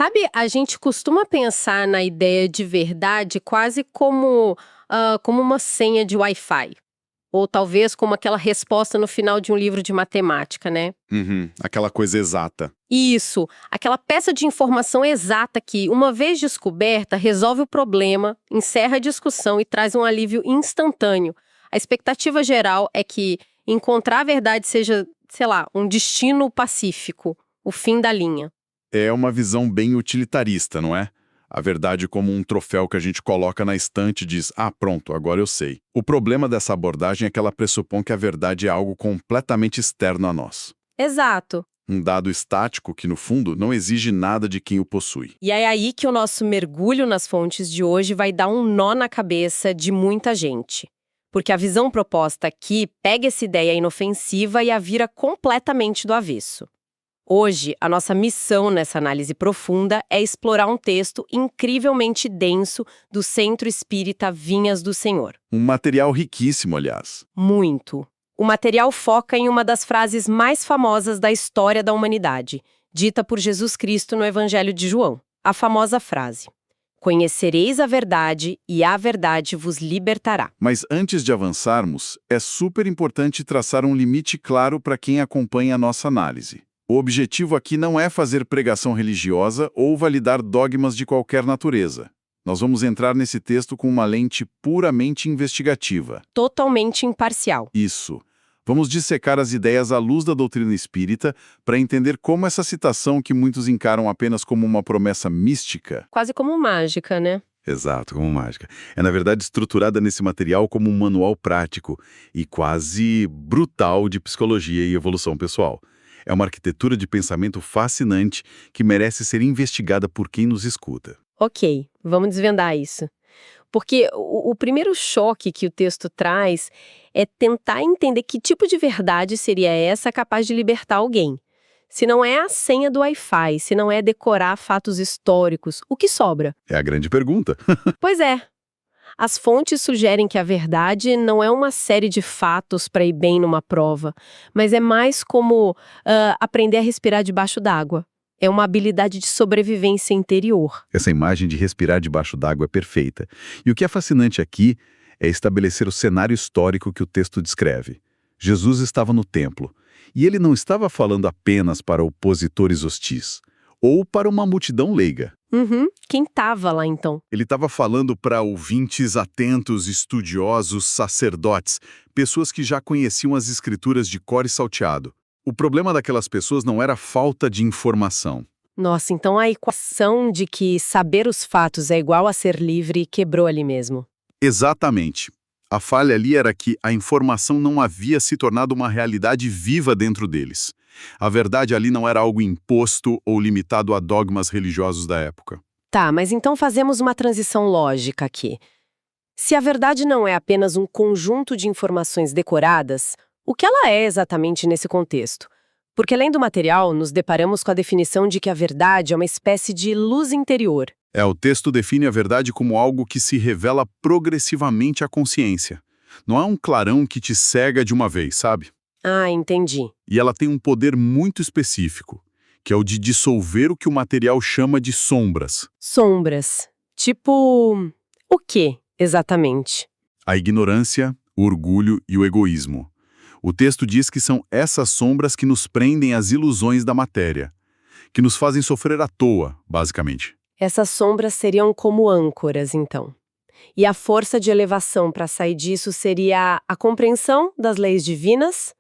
Sabe, a gente costuma pensar na ideia de verdade quase como uma senha de Wi-Fi. Ou talvez como aquela resposta no final de um livro de matemática, né? Uhum, aquela coisa exata. Isso, aquela peça de informação exata que, uma vez descoberta, resolve o problema, encerra a discussão e traz um alívio instantâneo. A expectativa geral é que encontrar a verdade seja, sei lá, um destino pacífico, o fim da linha. É uma visão bem utilitarista, não é? A verdade como um troféu que a gente coloca na estante e diz, ah, pronto, agora eu sei. O problema dessa abordagem é que ela pressupõe que a verdade é algo completamente externo a nós. Exato. Um dado estático que, no fundo, não exige nada de quem o possui. E é aí que o nosso mergulho nas fontes de hoje vai dar um nó na cabeça de muita gente. Porque a visão proposta aqui pega essa ideia inofensiva e a vira completamente do avesso. Hoje, a nossa missão nessa análise profunda é explorar um texto incrivelmente denso do Centro Espírita Vinhas do Senhor. Um material riquíssimo, aliás. Muito. O material foca em uma das frases mais famosas da história da humanidade, dita por Jesus Cristo no Evangelho de João. A famosa frase: "Conhecereis a verdade e a verdade vos libertará." Mas antes de avançarmos, é super importante traçar um limite claro para quem acompanha a nossa análise. O objetivo aqui não é fazer pregação religiosa ou validar dogmas de qualquer natureza. Nós vamos entrar nesse texto com uma lente puramente investigativa. Totalmente imparcial. Isso. Vamos dissecar as ideias à luz da doutrina espírita para entender como essa citação, que muitos encaram apenas como uma promessa mística... Quase como mágica, né? Exato, como mágica. É, na verdade, estruturada nesse material como um manual prático e quase brutal de psicologia e evolução pessoal. É uma arquitetura de pensamento fascinante que merece ser investigada por quem nos escuta. Ok, vamos desvendar isso. Porque o primeiro choque que o texto traz é tentar entender que tipo de verdade seria essa capaz de libertar alguém. Se não é a senha do Wi-Fi, se não é decorar fatos históricos, o que sobra? É a grande pergunta. Pois é. As fontes sugerem que a verdade não é uma série de fatos para ir bem numa prova, mas é mais como aprender a respirar debaixo d'água. É uma habilidade de sobrevivência interior. Essa imagem de respirar debaixo d'água é perfeita. E o que é fascinante aqui é estabelecer o cenário histórico que o texto descreve. Jesus estava no templo, e ele não estava falando apenas para opositores hostis, ou para uma multidão leiga. Quem estava lá então? Ele estava falando para ouvintes atentos, estudiosos, sacerdotes, pessoas que já conheciam as escrituras de cor e salteado. O problema daquelas pessoas não era a falta de informação. Nossa, então a equação de que saber os fatos é igual a ser livre quebrou ali mesmo. Exatamente. A falha ali era que a informação não havia se tornado uma realidade viva dentro deles. A verdade ali não era algo imposto ou limitado a dogmas religiosos da época. Tá, mas então fazemos uma transição lógica aqui. Se a verdade não é apenas um conjunto de informações decoradas, o que ela é exatamente nesse contexto? Porque além do material, nos deparamos com a definição de que a verdade é uma espécie de luz interior. O texto define a verdade como algo que se revela progressivamente à consciência. Não é um clarão que te cega de uma vez, sabe? Ah, entendi. E ela tem um poder muito específico, que é o de dissolver o que o material chama de sombras. Sombras. Tipo, o quê, exatamente? A ignorância, o orgulho e o egoísmo. O texto diz que são essas sombras que nos prendem às ilusões da matéria, que nos fazem sofrer à toa, basicamente. Essas sombras seriam como âncoras, então. E a força de elevação para sair disso seria a compreensão das leis divinas,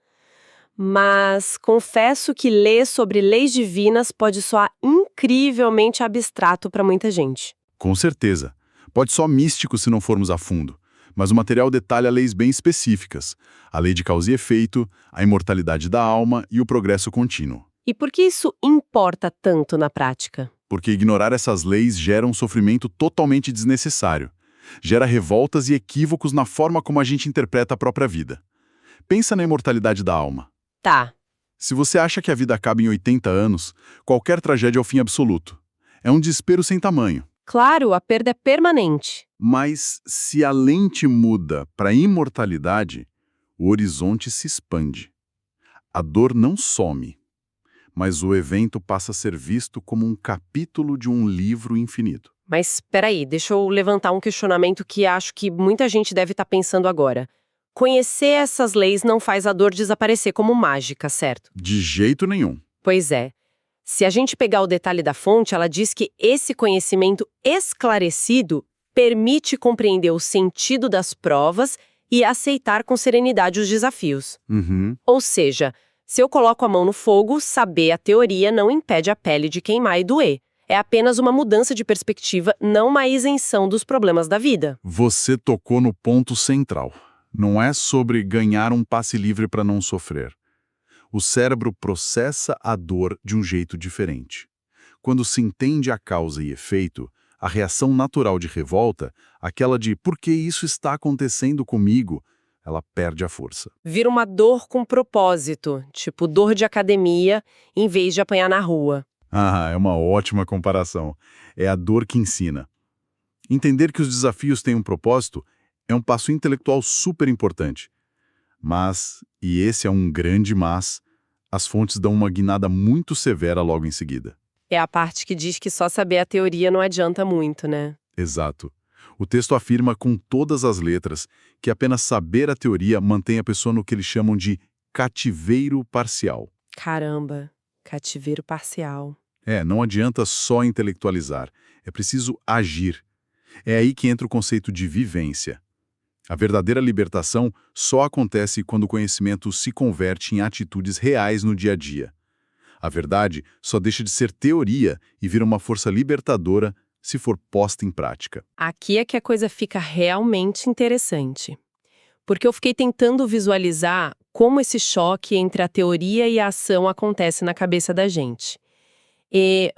mas confesso que ler sobre leis divinas pode soar incrivelmente abstrato para muita gente. Com certeza. Pode soar místico se não formos a fundo, mas o material detalha leis bem específicas: a lei de causa e efeito, a imortalidade da alma e o progresso contínuo. E por que isso importa tanto na prática? Porque ignorar essas leis gera um sofrimento totalmente desnecessário. Gera revoltas e equívocos na forma como a gente interpreta a própria vida. Pensa na imortalidade da alma. Tá. Se você acha que a vida acaba em 80 anos, qualquer tragédia é o fim absoluto. É um desespero sem tamanho. Claro, a perda é permanente. Mas se a lente muda para a imortalidade, o horizonte se expande. A dor não some, mas o evento passa a ser visto como um capítulo de um livro infinito. Mas peraí, deixa eu levantar um questionamento que acho que muita gente deve estar pensando agora. Conhecer essas leis não faz a dor desaparecer como mágica, certo? De jeito nenhum. Pois é. Se a gente pegar o detalhe da fonte, ela diz que esse conhecimento esclarecido permite compreender o sentido das provas e aceitar com serenidade os desafios. Uhum. Ou seja, se eu coloco a mão no fogo, saber a teoria não impede a pele de queimar e doer. É apenas uma mudança de perspectiva, não uma isenção dos problemas da vida. Você tocou no ponto central. Não é sobre ganhar um passe livre para não sofrer. O cérebro processa a dor de um jeito diferente. Quando se entende a causa e efeito, a reação natural de revolta, aquela de por que isso está acontecendo comigo, ela perde a força. Vira uma dor com propósito, tipo dor de academia, em vez de apanhar na rua. Ah, é uma ótima comparação. É a dor que ensina. Entender que os desafios têm um propósito é um passo intelectual super importante. Mas, e esse é um grande mas, as fontes dão uma guinada muito severa logo em seguida. É a parte que diz que só saber a teoria não adianta muito, né? Exato. O texto afirma com todas as letras que apenas saber a teoria mantém a pessoa no que eles chamam de cativeiro parcial. Caramba, cativeiro parcial. Não adianta só intelectualizar, é preciso agir. É aí que entra o conceito de vivência. A verdadeira libertação só acontece quando o conhecimento se converte em atitudes reais no dia a dia. A verdade só deixa de ser teoria e vira uma força libertadora se for posta em prática. Aqui é que a coisa fica realmente interessante. Porque eu fiquei tentando visualizar como esse choque entre a teoria e a ação acontece na cabeça da gente. E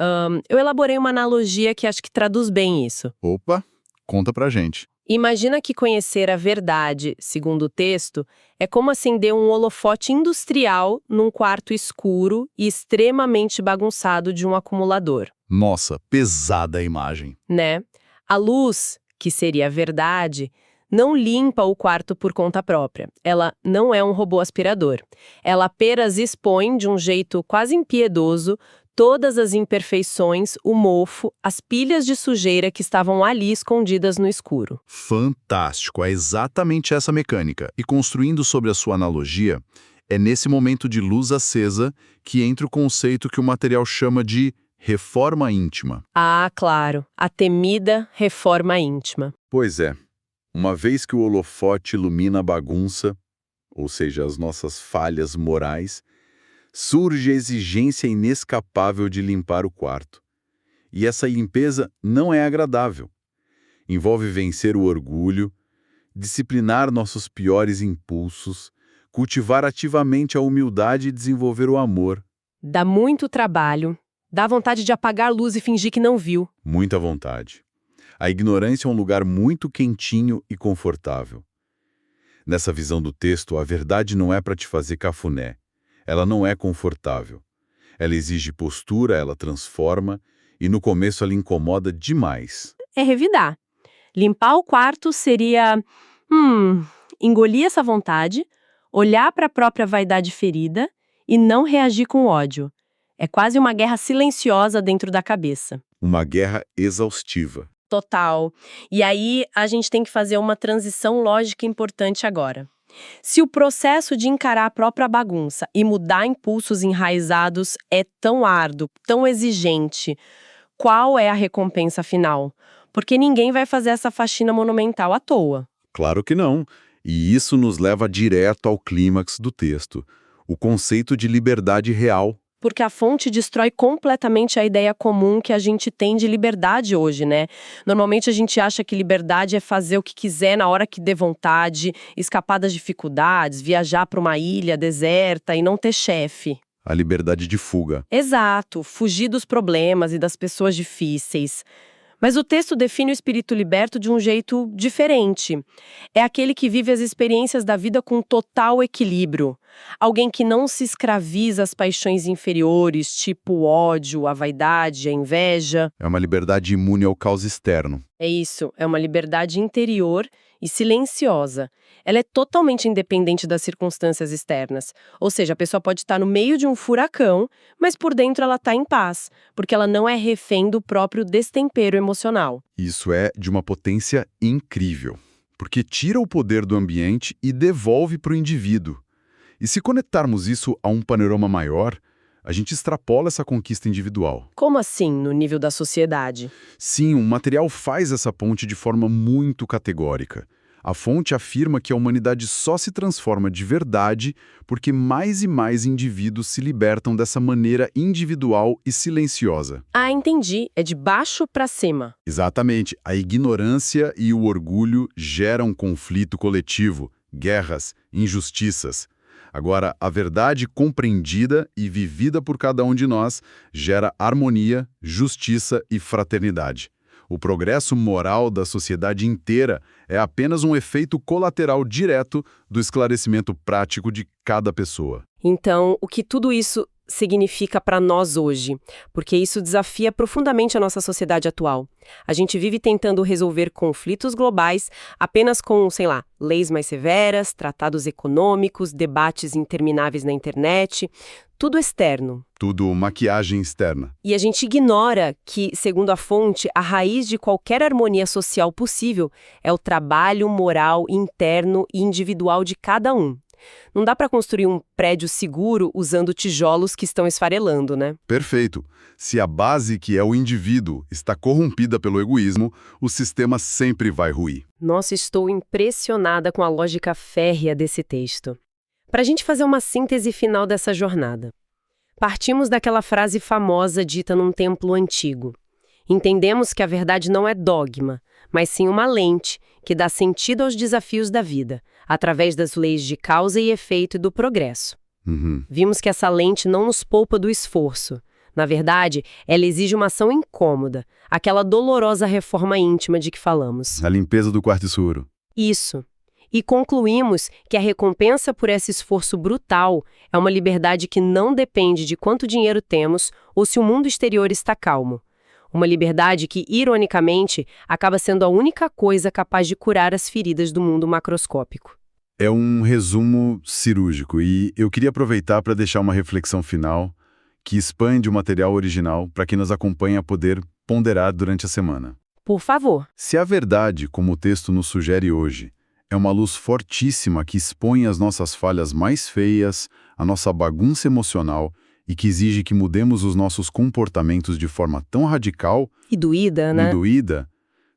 eu elaborei uma analogia que acho que traduz bem isso. Opa, conta pra gente. Imagina que conhecer a verdade, segundo o texto, é como acender um holofote industrial num quarto escuro e extremamente bagunçado de um acumulador. Nossa, pesada a imagem. Né? A luz, que seria a verdade, não limpa o quarto por conta própria. Ela não é um robô aspirador. Ela apenas expõe, de um jeito quase impiedoso, todas as imperfeições, o mofo, as pilhas de sujeira que estavam ali escondidas no escuro. Fantástico, é exatamente essa mecânica. E construindo sobre a sua analogia, é nesse momento de luz acesa que entra o conceito que o material chama de reforma íntima. Ah, claro, a temida reforma íntima. Pois é, uma vez que o holofote ilumina a bagunça, ou seja, as nossas falhas morais, surge a exigência inescapável de limpar o quarto. E essa limpeza não é agradável. Envolve vencer o orgulho, disciplinar nossos piores impulsos, cultivar ativamente a humildade e desenvolver o amor. Dá muito trabalho. Dá vontade de apagar a luz e fingir que não viu. Muita vontade. A ignorância é um lugar muito quentinho e confortável. Nessa visão do texto, a verdade não é para te fazer cafuné. Ela não é confortável. Ela exige postura, ela transforma, e no começo ela incomoda demais. É revidar. Limpar o quarto seria, engolir essa vontade, olhar para a própria vaidade ferida e não reagir com ódio. É quase uma guerra silenciosa dentro da cabeça. Uma guerra exaustiva. Total. E aí a gente tem que fazer uma transição lógica importante agora. Se o processo de encarar a própria bagunça e mudar impulsos enraizados é tão árduo, tão exigente, qual é a recompensa final? Porque ninguém vai fazer essa faxina monumental à toa. Claro que não. E isso nos leva direto ao clímax do texto, o conceito de liberdade real. Porque a fonte destrói completamente a ideia comum que a gente tem de liberdade hoje, né? Normalmente a gente acha que liberdade é fazer o que quiser na hora que dê vontade, escapar das dificuldades, viajar para uma ilha deserta e não ter chefe. A liberdade de fuga. Exato, fugir dos problemas e das pessoas difíceis. Mas o texto define o espírito liberto de um jeito diferente. É aquele que vive as experiências da vida com total equilíbrio. Alguém que não se escraviza às paixões inferiores, tipo o ódio, a vaidade, a inveja. É uma liberdade imune ao caos externo. É isso, é uma liberdade interior e silenciosa. Ela é totalmente independente das circunstâncias externas. Ou seja, a pessoa pode estar no meio de um furacão, mas por dentro ela está em paz, porque ela não é refém do próprio destempero emocional. Isso é de uma potência incrível, porque tira o poder do ambiente e devolve para o indivíduo. E se conectarmos isso a um panorama maior, a gente extrapola essa conquista individual. Como assim, no nível da sociedade? Sim, o material faz essa ponte de forma muito categórica. A fonte afirma que a humanidade só se transforma de verdade porque mais e mais indivíduos se libertam dessa maneira individual e silenciosa. Ah, entendi. É de baixo para cima. Exatamente. A ignorância e o orgulho geram conflito coletivo, guerras, injustiças. Agora, a verdade compreendida e vivida por cada um de nós gera harmonia, justiça e fraternidade. O progresso moral da sociedade inteira é apenas um efeito colateral direto do esclarecimento prático de cada pessoa. Então, o que tudo isso significa para nós hoje? Porque isso desafia profundamente a nossa sociedade atual. A gente vive tentando resolver conflitos globais apenas com, sei lá, leis mais severas, tratados econômicos, debates intermináveis na internet, tudo externo. Tudo maquiagem externa. E a gente ignora que, segundo a fonte, a raiz de qualquer harmonia social possível é o trabalho moral interno e individual de cada um. Não dá para construir um prédio seguro usando tijolos que estão esfarelando, né? Perfeito. Se a base, que é o indivíduo, está corrompida pelo egoísmo, o sistema sempre vai ruir. Nossa, estou impressionada com a lógica férrea desse texto. Para a gente fazer uma síntese final dessa jornada. Partimos daquela frase famosa dita num templo antigo. Entendemos que a verdade não é dogma, mas sim uma lente que dá sentido aos desafios da vida, através das leis de causa e efeito e do progresso. Vimos que essa lente não nos poupa do esforço. Na verdade, ela exige uma ação incômoda, aquela dolorosa reforma íntima de que falamos. A limpeza do quarto escuro. Isso. E concluímos que a recompensa por esse esforço brutal é uma liberdade que não depende de quanto dinheiro temos ou se o mundo exterior está calmo. Uma liberdade que, ironicamente, acaba sendo a única coisa capaz de curar as feridas do mundo macroscópico. É um resumo cirúrgico e eu queria aproveitar para deixar uma reflexão final que expande o material original para quem nos acompanha poder ponderar durante a semana. Por favor. Se a verdade, como o texto nos sugere hoje, é uma luz fortíssima que expõe as nossas falhas mais feias, a nossa bagunça emocional e que exige que mudemos os nossos comportamentos de forma tão radical E doída, né?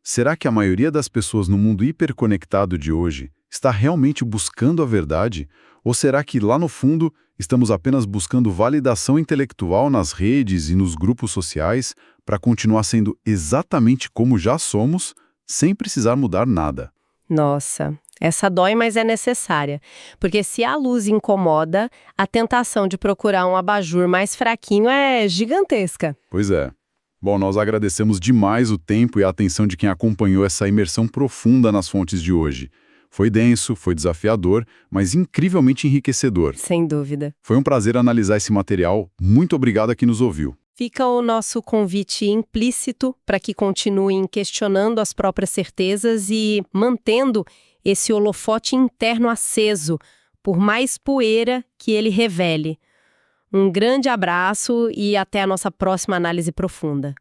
será que a maioria das pessoas no mundo hiperconectado de hoje está realmente buscando a verdade? Ou será que, lá no fundo, estamos apenas buscando validação intelectual nas redes e nos grupos sociais para continuar sendo exatamente como já somos, sem precisar mudar nada? Nossa, essa dói, mas é necessária. Porque se a luz incomoda, a tentação de procurar um abajur mais fraquinho é gigantesca. Pois é. Bom, nós agradecemos demais o tempo e a atenção de quem acompanhou essa imersão profunda nas fontes de hoje. Foi denso, foi desafiador, mas incrivelmente enriquecedor. Sem dúvida. Foi um prazer analisar esse material. Muito obrigado a quem nos ouviu. Fica o nosso convite implícito para que continuem questionando as próprias certezas e mantendo esse holofote interno aceso, por mais poeira que ele revele. Um grande abraço e até a nossa próxima análise profunda.